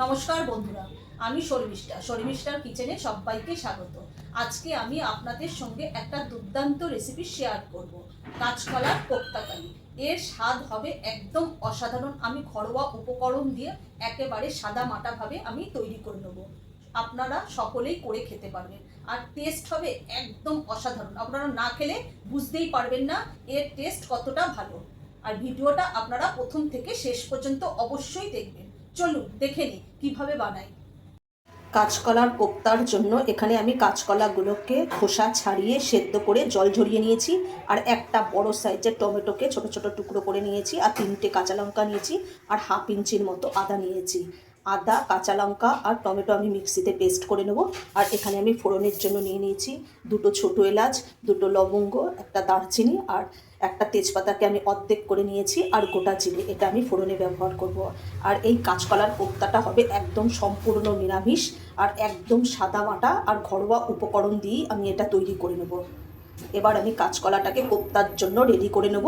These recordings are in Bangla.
নমস্কার বন্ধুরা, আমি শর্মিষ্ঠার কিচেনে সবাইকে স্বাগত। আজকে আমি আপনাদের সঙ্গে একটা দুর্দান্ত রেসিপি শেয়ার করব, কাঁচকলার কোপ্তাকারি। এর স্বাদ হবে একদম অসাধারণ। আমি ঘরোয়া উপকরণ দিয়ে একেবারে সাদা মাটাভাবে আমি তৈরি করে নেব। আপনারা সকলেই করে খেতে পারবেন, আর টেস্ট হবে একদম অসাধারণ। আপনারা না খেলে বুঝতেই পারবেন না এর টেস্ট কতটা ভালো। আর ভিডিওটা আপনারা প্রথম থেকে শেষ পর্যন্ত অবশ্যই দেখবেন। চলুন দেখে নিই কীভাবে বানাই। কাঁচকলার কোপ্তার জন্য এখানে আমি কাঁচকলাগুলোকে খোসা ছাড়িয়ে সেদ্ধ করে জল ঝরিয়ে নিয়েছি, আর একটা বড় সাইজের টমেটোকে ছোট ছোট টুকরো করে নিয়েছি, আর 3টে কাঁচা লঙ্কা নিয়েছি, আর হাফ ইঞ্চির মতো আদা নিয়েছি। আদা, কাঁচা লঙ্কা আর টমেটো আমি মিক্সিতে পেস্ট করে নেব। আর এখানে আমি ফোড়নের জন্য নিয়ে নিয়েছি 2টো ছোটো এলাচ, 2টো লবঙ্গ, একটা দারচিনি আর একটা তেজপাতাকে আমি অর্ধেক করে নিয়েছি, আর গোটা জিরে, এটা আমি ফোড়নে ব্যবহার করব। আর এই কাঁচকলার কোপ্তাটা হবে একদম সম্পূর্ণ নিরামিষ আর একদম সাদা মাটা আর ঘরোয়া উপকরণ দিয়েই আমি এটা তৈরি করে নেব। এবার আমি কাঁচকলাটাকে কোপ্তার জন্য রেডি করে নেব।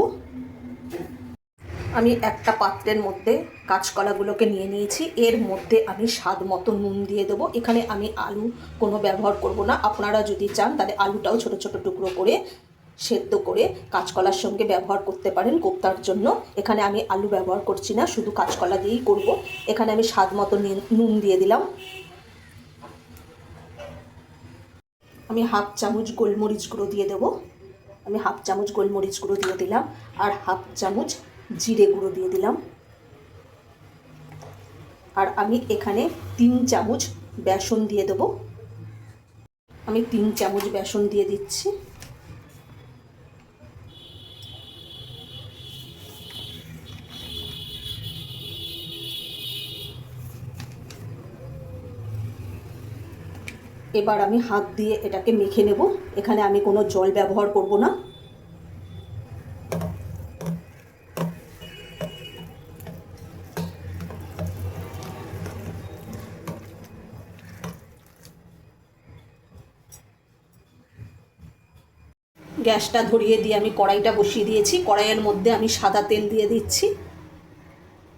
আমি একটা পাত্রের মধ্যে কাঁচকলাগুলোকে নিয়ে নিয়েছি। এর মধ্যে আমি স্বাদ মতো নুন দিয়ে দেবো। এখানে আমি আলু কোনো ব্যবহার করব না। আপনারা যদি চান তাহলে আলুটাও ছোট ছোট টুকরো করে সেদ্ধ করে কাঁচকলার সঙ্গে ব্যবহার করতে পারেন কোপ্তার জন্য। এখানে আমি আলু ব্যবহার করছি না, শুধু কাঁচকলা দিয়েই করব। এখানে আমি স্বাদ মতো নুন দিয়ে দিলাম। আমি হাফ চামচ গোলমরিচ গুঁড়ো দিয়ে দেবো। আমি হাফ চামচ গোলমরিচ গুঁড়ো দিয়ে দিলাম, আর হাফ চামচ জিরে গুঁড়ো দিয়ে দিলাম। আর আমি এখানে 3 চামচ বেসন দিয়ে দেবো। আমি 3 চামচ বেসন দিয়ে দিচ্ছি। এবার আমি হাত দিয়ে এটাকে মেখে নেব। এখানে আমি কোনো জল ব্যবহার করব না। গ্যাসটা ধরিয়ে দিয়ে আমি কড়াইটা বসিয়ে দিয়েছি। কড়াইয়ের মধ্যে আমি সাদা তেল দিয়ে দিচ্ছি।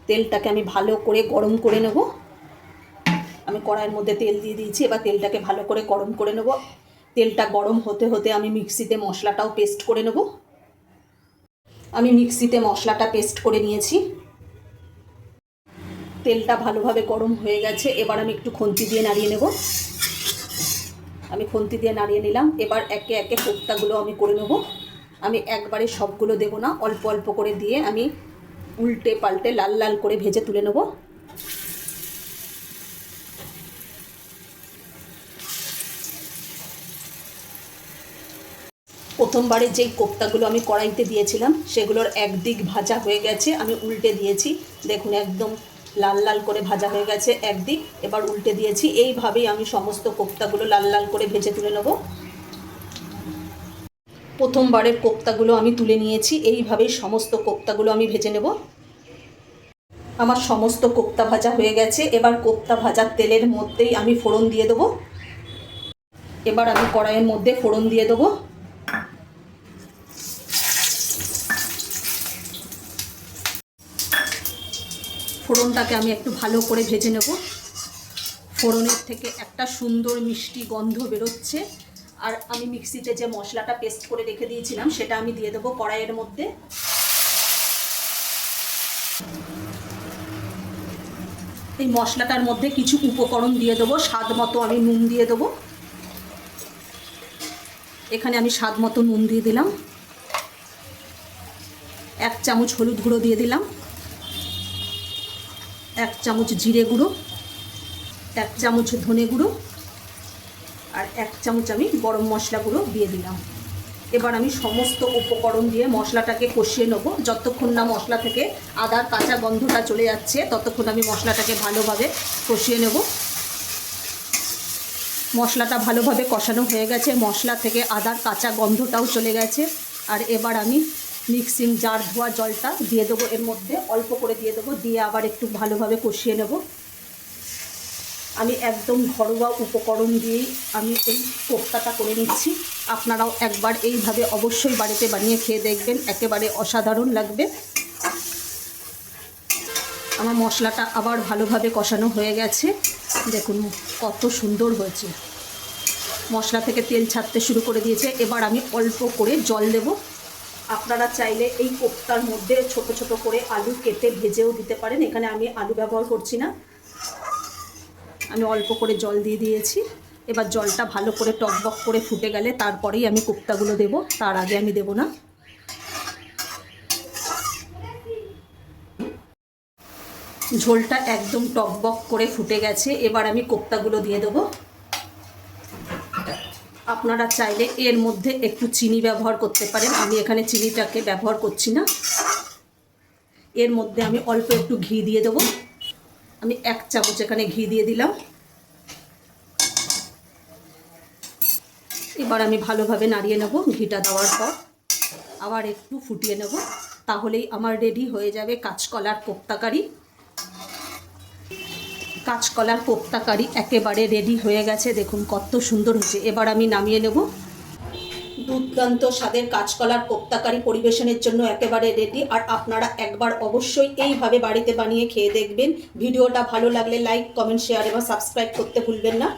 তেলটাকে আমি ভালো করে গরম করে নেব। আমি কড়াইয়ের মধ্যে তেল দিয়ে দিয়েছি। এবার তেলটাকে ভালো করে গরম করে নেব। তেলটা গরম হতে হতে আমি মিক্সিতে মশলাটাও পেস্ট করে নেব। আমি মিক্সিতে মশলাটা পেস্ট করে নিয়েছি। তেলটা ভালোভাবে গরম হয়ে গেছে। এবার আমি একটু খুন্তি দিয়ে নাড়িয়ে নেব। আমি খুন্তি দিয়ে নাড়িয়ে নিলাম। এবার একে একে কোপ্তাগুলো আমি করে নেব। আমি একবারে সবগুলো দেব না, অল্প অল্প করে দিয়ে আমি উল্টে পাল্টে লাল লাল করে ভেজে তুলে নেব। প্রথমবারে যেই কোপ্তাগুলো আমি কড়াইতে দিয়েছিলাম সেগুলোর একদিক ভাজা হয়ে গেছে। আমি উল্টে দিয়েছি, দেখুন একদম লাল লাল করে ভাজা হয়ে গেছে একদিক। এবার উল্টে দিয়েছি। এইভাবেই আমি সমস্ত কোপ্তাগুলো লাল লাল করে ভেজে তুলে নেব। প্রথমবারের কোপ্তাগুলো আমি তুলে নিয়েছি। এইভাবেই সমস্ত কোপ্তাগুলো আমি ভেজে নেব। আমার সমস্ত কোপ্তা ভাজা হয়ে গেছে। এবার কোপ্তা ভাজার তেলের মধ্যেই আমি ফোড়ন দিয়ে দেবো। এবার আমি কড়াইয়ের মধ্যে ফোড়ন দিয়ে দেবো। ফোড়নটাকে আমি একটু ভালো করে ভেজে নেব। ফোড়নের থেকে একটা সুন্দর মিষ্টি গন্ধ বেরোচ্ছে। আর আমি মিক্সিতে যে মশলাটা পেস্ট করে রেখে দিয়েছিলাম সেটা আমি দিয়ে দেবো কড়াইয়ের মধ্যে। এই মশলাটার মধ্যে কিছু উপকরণ দিয়ে দেবো। স্বাদ মতো আমি নুন দিয়ে দেবো। এখানে আমি স্বাদ মতো নুন দিয়ে দিলাম। 1 চামচ হলুদ গুঁড়ো দিয়ে দিলাম, 1 চামচ জিরে গুঁড়ো, 1 চামচ ধনে গুঁড়ো, আর 1 চামচ আমি গরম মশলা গুঁড়ো দিয়ে দিলাম। এবার আমি সমস্ত উপকরণ দিয়ে মশলাটাকে কষিয়ে নেব। যতক্ষণ না মশলা থেকে আদার কাঁচা গন্ধটা চলে যাচ্ছে ততক্ষণ আমি মশলাটাকে ভালোভাবে কষিয়ে নেব। মশলাটা ভালোভাবে কষানো হয়ে গেছে। মশলা থেকে আদার কাঁচা গন্ধটাও চলে গেছে। আর এবার আমি মিক্সিং জার ধোয়া জলটা দিয়ে দেবো। এর মধ্যে অল্প করে দিয়ে দেবো, দিয়ে আবার একটু ভালোভাবে কষিয়ে নেব। আমি একদম ঘরোয়া উপকরণ দিয়েই আমি এই কোপ্তাটা করে নিচ্ছি। আপনারাও একবার এইভাবে অবশ্যই বাড়িতে বানিয়ে খেয়ে দেখবেন, একেবারে অসাধারণ লাগবে। আমার মশলাটা আবার ভালোভাবে কষানো হয়ে গেছে। দেখুন কত সুন্দর হয়েছে, মশলা থেকে তেল ছাড়তে শুরু করে দিয়েছে। এবার আমি অল্প করে জল দেব। আপনারা চাইলে এই কোপ্তার মধ্যে ছোট ছোট করে আলু কেটে ভেজেও দিতে পারেন, এখানে আমি আলু ব্যবহার করছি না। আমি অল্প করে জল দিয়ে দিয়েছি। এবার জলটা ভালো করে টকবক করে ফুটে গেলে তারপরেই আমি কোপ্তাগুলো দেব, তার আগে আমি দেব না। ঝোলটা একদম টকবক করে ফুটে গেছে, এবার আমি কোপ্তাগুলো দিয়ে দেবো। আপনারা চাইলে এর মধ্যে একটু চিনি ব্যবহার করতে পারেন, আমি এখানে চিনিটাকে ব্যবহার করছি না। এর মধ্যে আমি অল্প একটু ঘি দিয়ে দেবো। আমি 1 চামচ এখানে ঘি দিয়ে দিলাম। এবার আমি ভালোভাবে নাড়িয়ে নেব। ঘিটা দেওয়ার পর আবার একটু ফুটিয়ে নেব, তাহলেই আমার রেডি হয়ে যাবে কাঁচকলার কোপ্তা কারি। কাঁচকলার কোপ্তা কারি একেবারে রেডি হয়ে গেছে, দেখুন কত সুন্দর হয়েছে। এবার আমি নামিয়ে নেব। দুর্দান্ত স্বাদের কাঁচকলার কোপ্তা কারি পরিবেশনের জন্য একেবারে রেডি। আর আপনারা একবার অবশ্যই এইভাবে বাড়িতে বানিয়ে খেয়ে দেখবেন। ভিডিওটা ভালো লাগলে লাইক, কমেন্ট, শেয়ার এবং সাবস্ক্রাইব করতে ভুলবেন না।